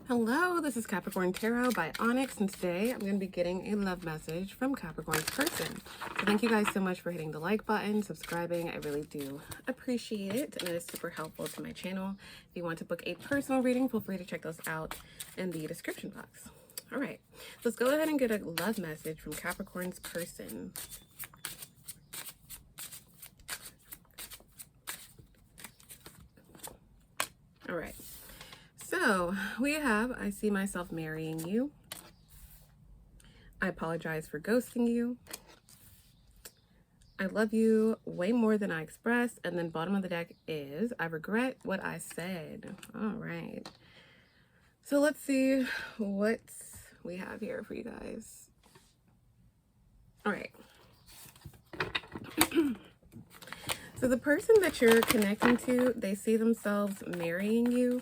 Hello, this is Capricorn Tarot by Onyx, and today I'm going to be getting a love message from Capricorn's person. So thank you guys so much for hitting the like button, subscribing. I really do appreciate it, and it is super helpful to my channel. If you want to book a personal reading, feel free to check those out in the description box. All right, let's go ahead and get a love message from Capricorn's person. All right. So we have, I see myself marrying you. I apologize for ghosting you. I love you way more than I expressed. And then bottom of the deck is, I regret what I said. All right. So let's see what we have here for you guys. All right. So the person that you're connecting to, they see themselves marrying you.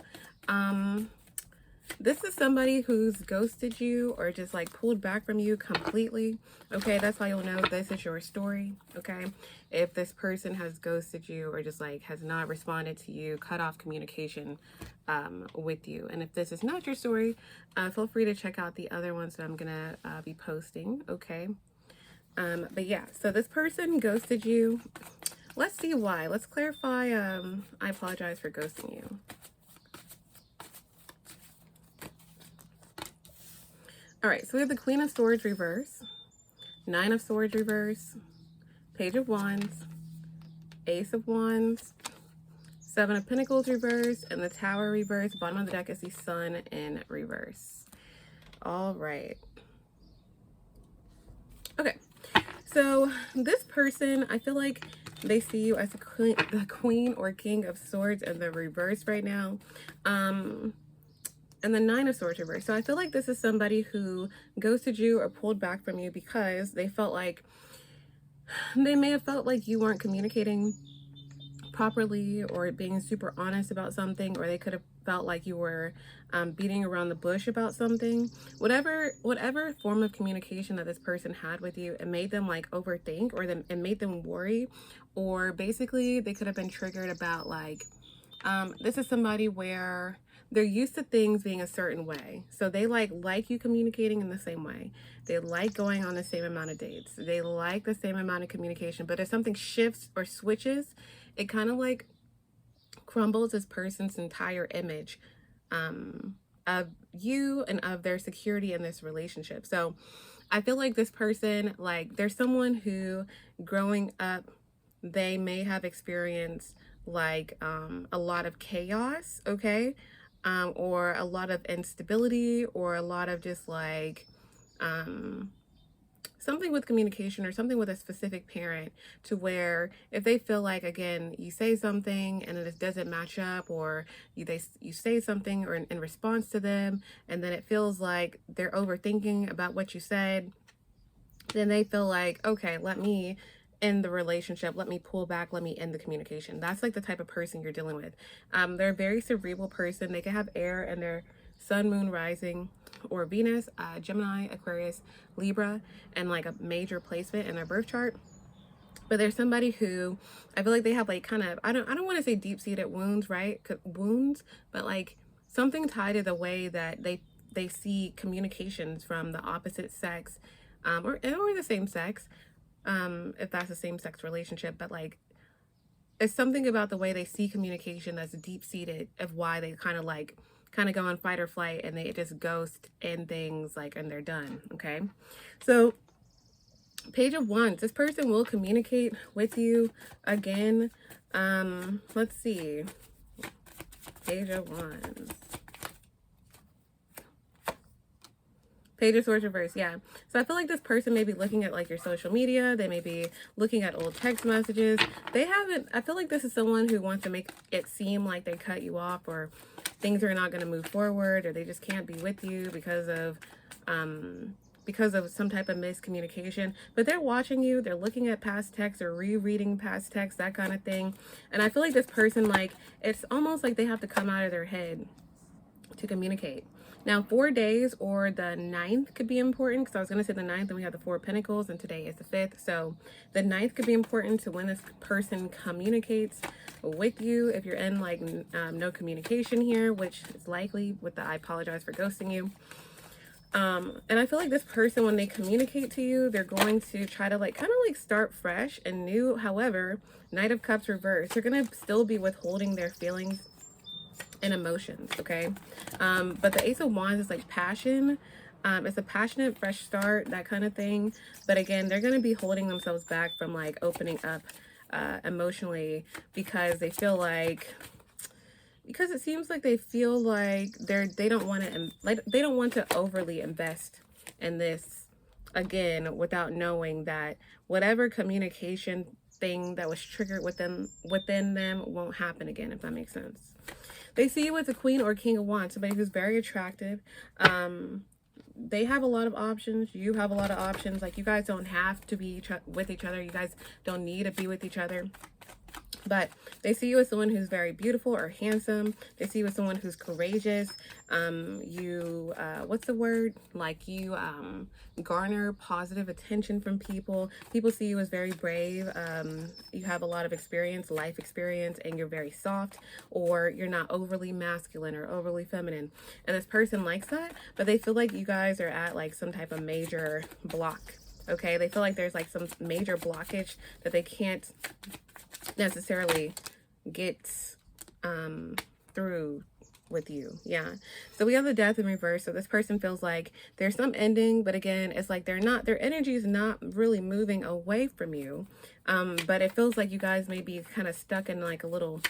This is somebody who's ghosted you or just like pulled back from you completely. Okay, that's how you'll know this is your story. Okay, if this person has ghosted you or just like has not responded to you, cut off communication with you. And if this is not your story, feel free to check out the other ones that I'm gonna be posting. Okay, but yeah, so this person ghosted you. Let's see why. Let's clarify. I apologize for ghosting you. All right, so we have the Queen of Swords reverse, Nine of Swords reverse, Page of Wands, Ace of Wands, Seven of Pentacles reverse, and the Tower reverse. Bottom of the deck is the Sun in reverse. All right. Okay, so this person, I feel like they see you as the Queen or King of Swords in the reverse right now. And the Nine of Swords reverse. So I feel like this is somebody who ghosted you or pulled back from you because they may have felt like you weren't communicating properly or being super honest about something, or they could have felt like you were beating around the bush about something. Whatever form of communication that this person had with you, it made them like overthink, or it made them worry, or basically they could have been triggered about like, this is somebody where they're used to things being a certain way. So they like you communicating in the same way. They like going on the same amount of dates. They like the same amount of communication. But if something shifts or switches, it kind of like crumbles this person's entire image of you and of their security in this relationship. So I feel like this person, like there's someone who growing up, they may have experienced like a lot of chaos, okay? Or a lot of instability, or a lot of just like something with communication or something with a specific parent, to where if they feel like, again, you say something and it doesn't match up, or you say something or in response to them, and then it feels like they're overthinking about what you said, then they feel like, okay, let me end the relationship, let me pull back, let me end the communication. That's like the type of person you're dealing with. They're a very cerebral person. They can have air in their sun, moon, rising, or Venus, Gemini, Aquarius, Libra, and like a major placement in their birth chart. But there's somebody who I feel like they have like kind of, I don't want to say deep-seated wounds, right? Wounds, but like something tied to the way that they see communications from the opposite sex, or the same sex, if that's a same-sex relationship. But like it's something about the way they see communication that's deep-seated of why they kind of go on fight or flight, and they just ghost and things like, and they're done. Okay, so Page of Wands, this person will communicate with you again. Let's see, Page of Wands, Page of Swords reverse. Yeah, so I feel like this person may be looking at like your social media. They may be looking at old text messages. I feel like this is someone who wants to make it seem like they cut you off, or things are not going to move forward, or they just can't be with you because of some type of miscommunication. But they're watching you, they're looking at past texts or rereading past texts, that kind of thing. And I feel like this person, like, it's almost like they have to come out of their head to communicate. Now, 4 days or the ninth could be important, because I was going to say the ninth, and we have the Four of Pentacles, and today is the 5th. So the ninth could be important to when this person communicates with you. If you're in like no communication here, which is likely with the I apologize for ghosting you. And I feel like this person, when they communicate to you, they're going to try to like kind of like start fresh and new. However, Knight of Cups reverse, they're going to still be withholding their feelings and emotions, okay? But the Ace of Wands is like passion. It's a passionate fresh start, that kind of thing. But again, they're going to be holding themselves back from like opening up emotionally, because they feel like, because it seems like they feel like they don't want to, like, they don't want to overly invest in this again, without knowing that whatever communication thing that was triggered within them won't happen again, if that makes sense. They see you as a Queen or King of Wands, somebody who's very attractive. They have a lot of options. You have a lot of options. Like, you guys don't have to be with each other. You guys don't need to be with each other. But they see you as someone who's very beautiful or handsome. They see you as someone who's courageous. What's the word? Like, you garner positive attention from people. People see you as very brave. You have a lot of experience, life experience, and you're very soft, or you're not overly masculine or overly feminine. And this person likes that, but they feel like you guys are at like some type of major block. Okay, they feel like there's like some major blockage that they can't necessarily get through with you. Yeah, so we have the Death in reverse. So this person feels like there's some ending, but again, it's like their energy is not really moving away from you, but it feels like you guys may be kind of stuck in like a little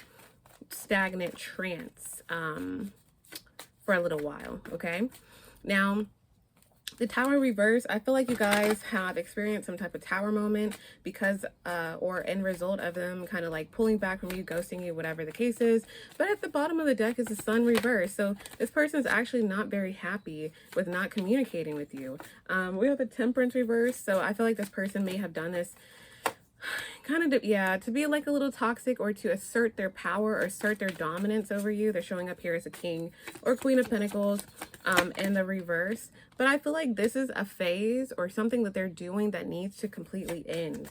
stagnant trance for a little while. Okay, now the Tower reverse, I feel like you guys have experienced some type of tower moment because, or end result of them kind of like pulling back from you, ghosting you, whatever the case is. But at the bottom of the deck is the Sun reverse. So this person is actually not very happy with not communicating with you. We have the Temperance reverse. So I feel like this person may have done this kind of, to be like a little toxic, or to assert their power or assert their dominance over you. They're showing up here as a King or Queen of Pentacles in the reverse. But I feel like this is a phase or something that they're doing that needs to completely end.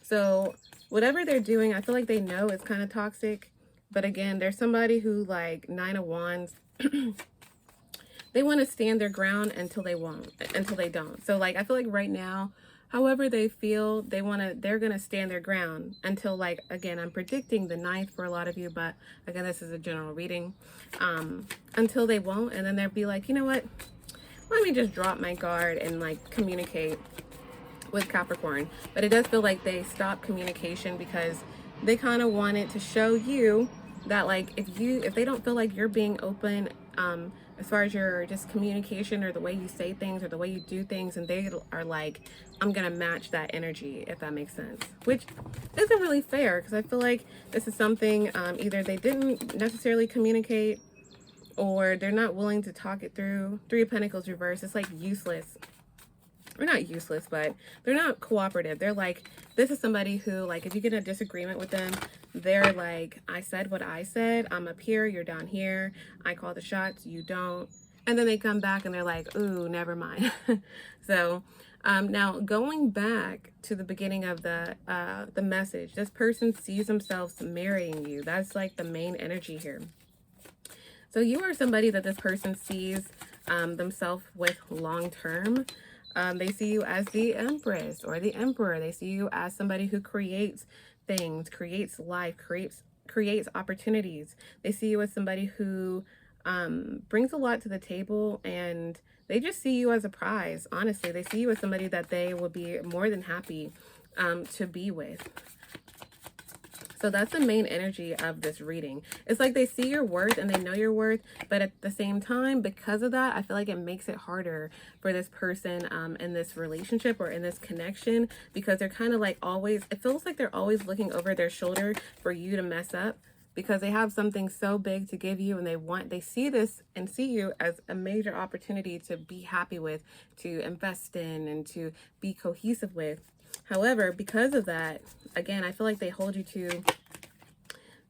So whatever they're doing, I feel like they know it's kind of toxic. But again, there's somebody who, like, Nine of Wands, they want to stand their ground until they don't. So like, I feel like right now, however they feel, they're going to stand their ground until, like, again, I'm predicting the 9th for a lot of you, but again, this is a general reading, until they won't. And then they'll be like, you know what, let me just drop my guard and like communicate with Capricorn. But it does feel like they stopped communication because they kind of wanted to show you that, like, if they don't feel like you're being open, as far as your just communication or the way you say things or the way you do things, and they are like, I'm gonna match that energy, if that makes sense, which isn't really fair, because I feel like this is something, either they didn't necessarily communicate, or they're not willing to talk it through. Three of Pentacles reverse, it's like useless. Or not useless, but they're not cooperative. They're like, this is somebody who, like, if you get in a disagreement with them, they're like, I said what I said. I'm up here, you're down here. I call the shots, you don't. And then they come back and they're like, ooh, never mind. So now going back to the beginning of the message, this person sees themselves marrying you. That's like the main energy here. So you are somebody that this person sees themselves with long term. They see you as the Empress or the Emperor. They see you as somebody who creates things, creates life, creates opportunities. They see you as somebody who brings a lot to the table, and they just see you as a prize. Honestly, they see you as somebody that they will be more than happy to be with. So that's the main energy of this reading. It's like they see your worth and they know your worth, but at the same time, because of that, I feel like it makes it harder for this person in this relationship or in this connection, because they're kind of like always, it feels like they're always looking over their shoulder for you to mess up, because they have something so big to give you, and they see this and see you as a major opportunity to be happy with, to invest in, and to be cohesive with. However, because of that, again, I feel like they hold you to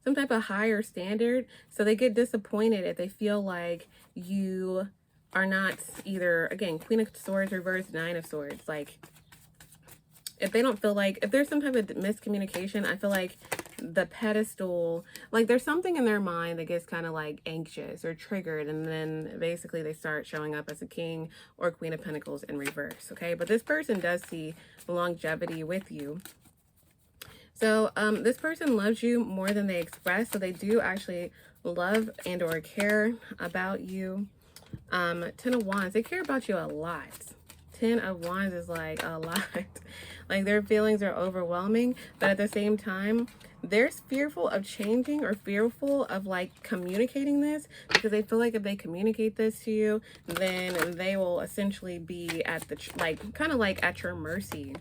some type of higher standard. So they get disappointed if they feel like you are not either, again, Queen of Swords reversed, Nine of Swords. Like, if they don't feel like, if there's some type of miscommunication, I feel like the pedestal, like there's something in their mind that gets kind of like anxious or triggered, and then basically they start showing up as a King or Queen of Pentacles in reverse. Okay, but this person does see longevity with you. So this person loves you more than they express, so they do actually love and or care about you. 10 of Wands, they care about you a lot. 10 of Wands is like a lot. Like their feelings are overwhelming, but at the same time, they're fearful of changing or fearful of like communicating this, because they feel like if they communicate this to you, then they will essentially be at the, like, kind of like at your mercy.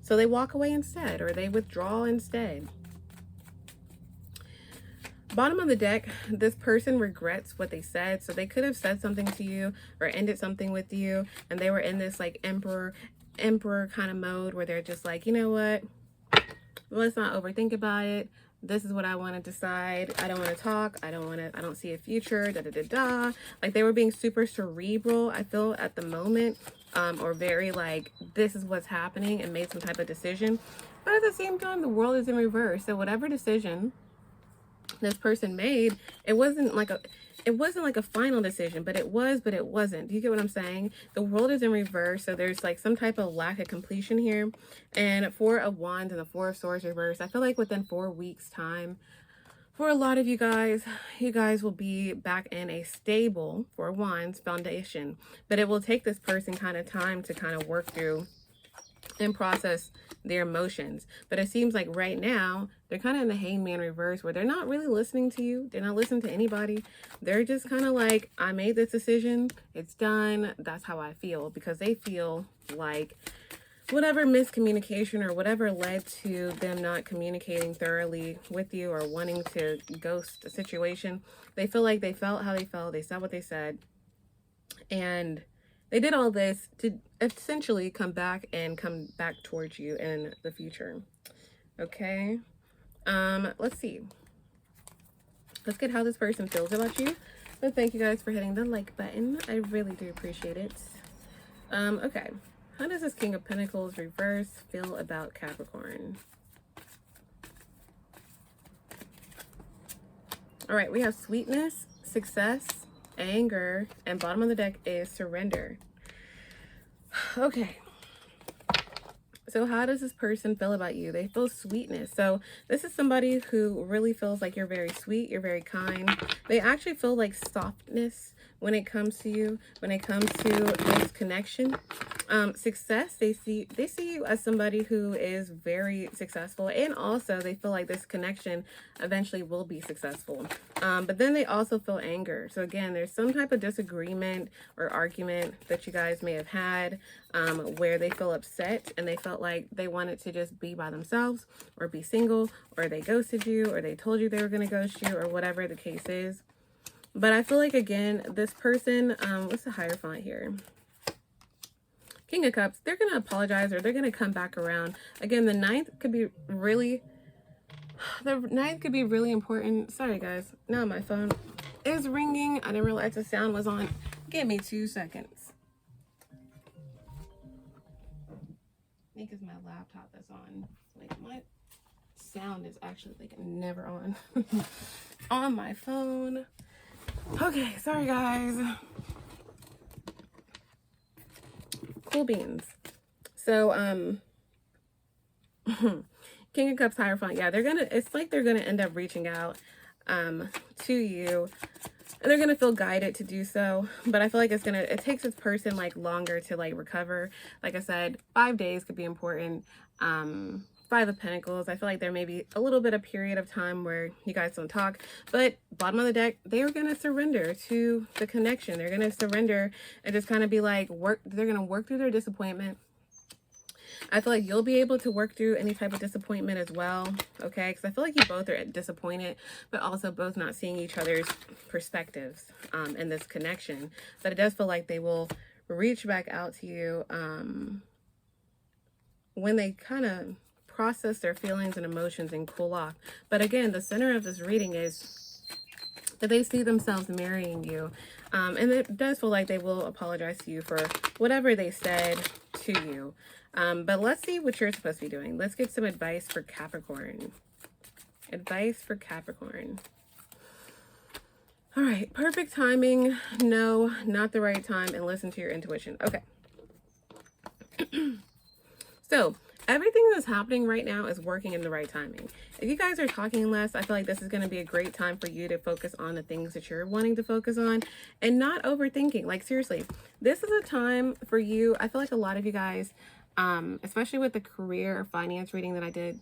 So they walk away instead, or they withdraw instead. Bottom of the deck, this person regrets what they said. So they could have said something to you or ended something with you, and they were in this like emperor kind of mode where they're just like, you know what, let's not overthink about it. This is what I want to decide. I don't want to talk. I don't see a future, da da da da. Like they were being super cerebral, I feel, at the moment, or very like, this is what's happening, and made some type of decision. But at the same time, the world is in reverse. So whatever decision this person made, it wasn't like a final decision, but it wasn't. Do you get what I'm saying? The world is in reverse, so there's like some type of lack of completion here. And 4 of Wands and the 4 of Swords reverse, I feel like within 4 weeks time, for a lot of you guys will be back in a stable 4 of Wands foundation. But it will take this person kind of time to kind of work through and process their emotions. But it seems like right now they're kind of in the hangman reverse, where they're not really listening to you. They're not listening to anybody. They're just kind of like, I made this decision, it's done, that's how I feel. Because they feel like whatever miscommunication or whatever led to them not communicating thoroughly with you or wanting to ghost the situation, they feel like they felt how they felt, they said what they said, and they did all this to essentially come back towards you in the future. Okay. Let's see. Let's get how this person feels about you. But thank you guys for hitting the like button. I really do appreciate it. Okay. How does this King of Pentacles reverse feel about Capricorn? All right, we have sweetness, success, anger, and bottom of the deck is surrender. Okay. So how does this person feel about you? They feel sweetness. So this is somebody who really feels like you're very sweet, you're very kind. They actually feel like softness when it comes to you, when it comes to this connection. Success, they see you as somebody who is very successful, and also they feel like this connection eventually will be successful. But then they also feel anger. So again, there's some type of disagreement or argument that you guys may have had, where they feel upset and they felt like they wanted to just be by themselves or be single, or they ghosted you, or they told you they were going to ghost you, or whatever the case is. But I feel like, again, this person, what's the hierophant here? King of Cups, they're going to apologize, or they're going to come back around. Again, the ninth could be really important. Sorry, guys. Now my phone is ringing. I didn't realize the sound was on. Give me 2 seconds. I think it's my laptop that's on. Like, my sound is actually like never on on my phone. Okay, sorry guys. Cool beans. So King of Cups, Hierophant, yeah, it's like they're gonna end up reaching out to you, and they're gonna feel guided to do so. But I feel like it takes this person like longer to like recover. Like I said, 5 days could be important. 5 of Pentacles, I feel like there may be a little bit of period of time where you guys don't talk, but bottom of the deck, they're going to surrender to the connection. They're going to surrender and just kind of be like, they're going to work through their disappointment. I feel like you'll be able to work through any type of disappointment as well, okay? Because I feel like you both are disappointed, but also both not seeing each other's perspectives in this connection. But it does feel like they will reach back out to you when they kind of process their feelings and emotions and cool off. But again, the center of this reading is that they see themselves marrying you. And it does feel like they will apologize to you for whatever they said to you. But let's see what you're supposed to be doing. Let's get some advice for Capricorn. Advice for Capricorn. All right, perfect timing. No, not the right time. And listen to your intuition. Okay. So everything that's happening right now is working in the right timing. If you guys are talking less, I feel like this is going to be a great time for you to focus on the things that you're wanting to focus on and not overthinking. Like, seriously, this is a time for you. I feel like a lot of you guys, especially with the career or finance reading that I did,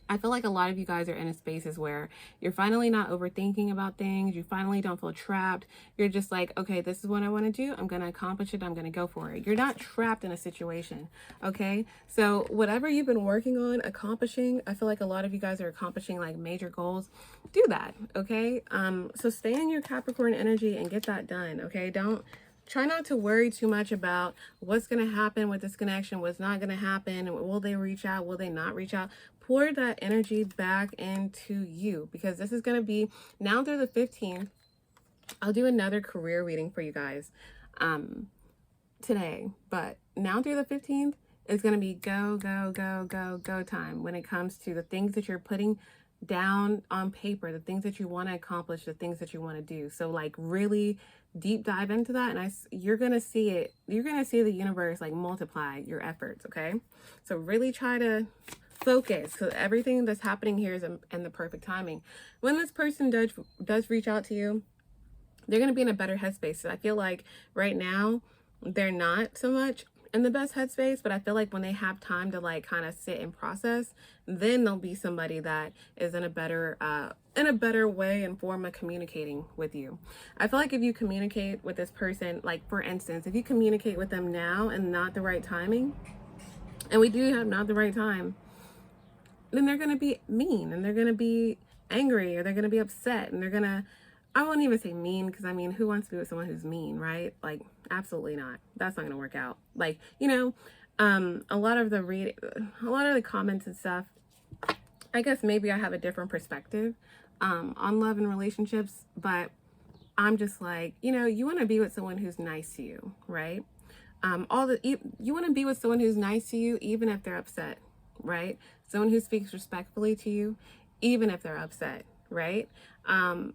I feel like a lot of you guys are in spaces where you're finally not overthinking about things. You finally don't feel trapped. You're just like, okay, this is what I want to do. I'm going to accomplish it. I'm going to go for it. You're not trapped in a situation. Okay. So whatever you've been working on accomplishing, I feel like a lot of you guys are accomplishing like major goals. Do that. Okay. So stay in your Capricorn energy and get that done. Okay. Try not to worry too much about what's going to happen with this connection, what's not going to happen. Will they reach out? Will they not reach out? Pour that energy back into you, because this is going to be now through the 15th. I'll do another career reading for you guys today, but now through the 15th, it's going to be go, go, go, go, go time when it comes to the things that you're putting down on paper, the things that you want to accomplish, the things that you want to do. So like really deep dive into that, and you're going to see it. You're going to see the universe like multiply your efforts. Okay. So really try to focus, because everything that's happening here is in the perfect timing. When this person does reach out to you, they're going to be in a better headspace. So I feel like right now they're not so much in the best headspace, but I feel like when they have time to like kind of sit and process, then they'll be somebody that is in a better way and form of communicating with you. I feel like if you communicate with this person, like for instance, if you communicate with them now and not the right timing, and we do have not the right time, then they're going to be mean and they're going to be angry, or they're going to be upset, and they're going to, I won't even say mean, because I mean, who wants to be with someone who's mean, right? Like, absolutely not. That's not going to work out. Like, you know, a lot of the comments and stuff, I guess maybe I have a different perspective on love and relationships, but I'm just like, you know, you want to be with someone who's nice to you, right? You want to be with someone who's nice to you, even if they're upset, right? Someone who speaks respectfully to you, even if they're upset, right?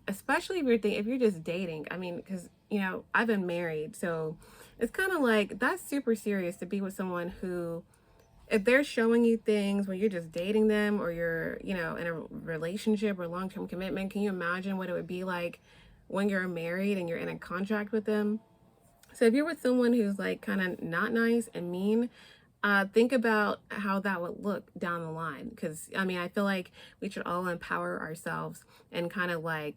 Especially if you're just dating. I mean, because, you know, I've been married, so it's kind of like, that's super serious to be with someone who, if they're showing you things when you're just dating them, or you're, you know, in a relationship or long-term commitment, can you imagine what it would be like when you're married and you're in a contract with them? So if you're with someone who's like kind of not nice and mean, think about how that would look down the line. Because I mean, I feel like we should all empower ourselves and kind of like,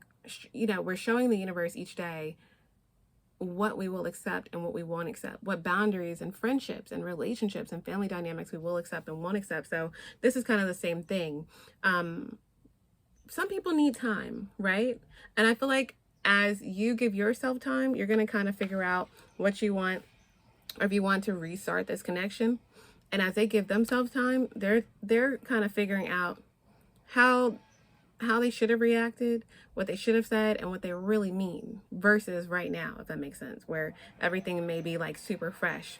you know, we're showing the universe each day what we will accept and what we won't accept, what boundaries and friendships and relationships and family dynamics we will accept and won't accept. So this is kind of the same thing. Some people need time, right? And I feel like as you give yourself time, you're going to kind of figure out what you want, or if you want to restart this connection. And as they give themselves time, they're kind of figuring out how they should have reacted, what they should have said, and what they really mean, versus right now, if that makes sense, where everything may be like super fresh.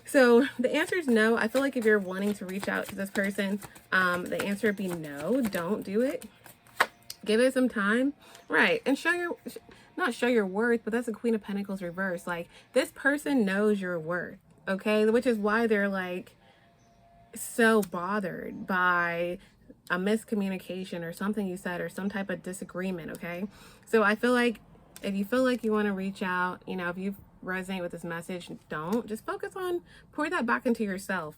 So the answer is no. I feel like if you're wanting to reach out to this person, the answer would be no, don't do it. Give it some time, right? And not show your worth, but that's a Queen of Pentacles reverse. Like, this person knows your worth, okay? Which is why they're like so bothered by a miscommunication or something you said, or some type of disagreement, okay? So I feel like if you feel like you want to reach out, you know, if you resonate with this message, don't. Just focus on, pour that back into yourself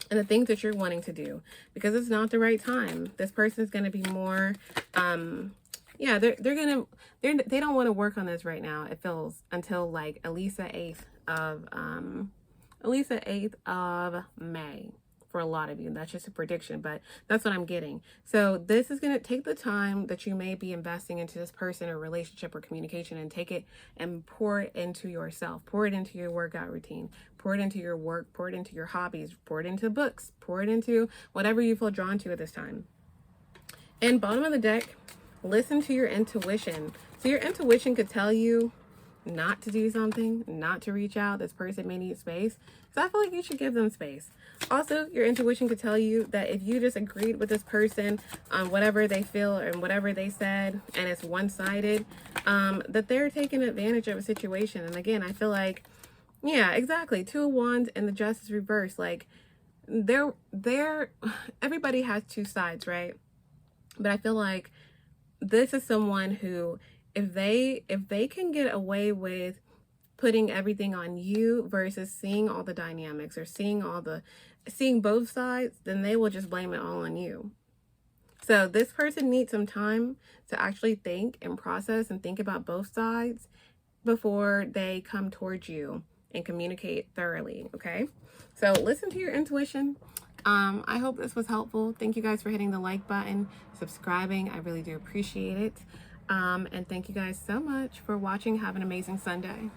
and the things that you're wanting to do, because it's not the right time. This person is going to be more, yeah, they don't want to work on this right now. It feels, until like at least the 8th of May. for a lot of you. That's just a prediction, but that's what I'm getting. So this is going to take the time that you may be investing into this person or relationship or communication, and take it and pour it into yourself, pour it into your workout routine, pour it into your work, pour it into your hobbies, pour it into books, pour it into whatever you feel drawn to at this time. And bottom of the deck, listen to your intuition. So your intuition could tell you not to do something, not to reach out. This person may need space. So I feel like you should give them space. Also, your intuition could tell you that if you just agreed with this person on whatever they feel and whatever they said, and it's one-sided, that they're taking advantage of a situation. And again, I feel like, yeah, exactly. 2 of Wands and the Justice reverse. Like, everybody has 2 sides, right? But I feel like this is someone who, if they can get away with putting everything on you versus seeing all the dynamics or seeing both sides, then they will just blame it all on you. So this person needs some time to actually think and process and think about both sides before they come towards you and communicate thoroughly, okay? So listen to your intuition. I hope this was helpful. Thank you guys for hitting the like button, subscribing. I really do appreciate it. And thank you guys so much for watching. Have an amazing Sunday.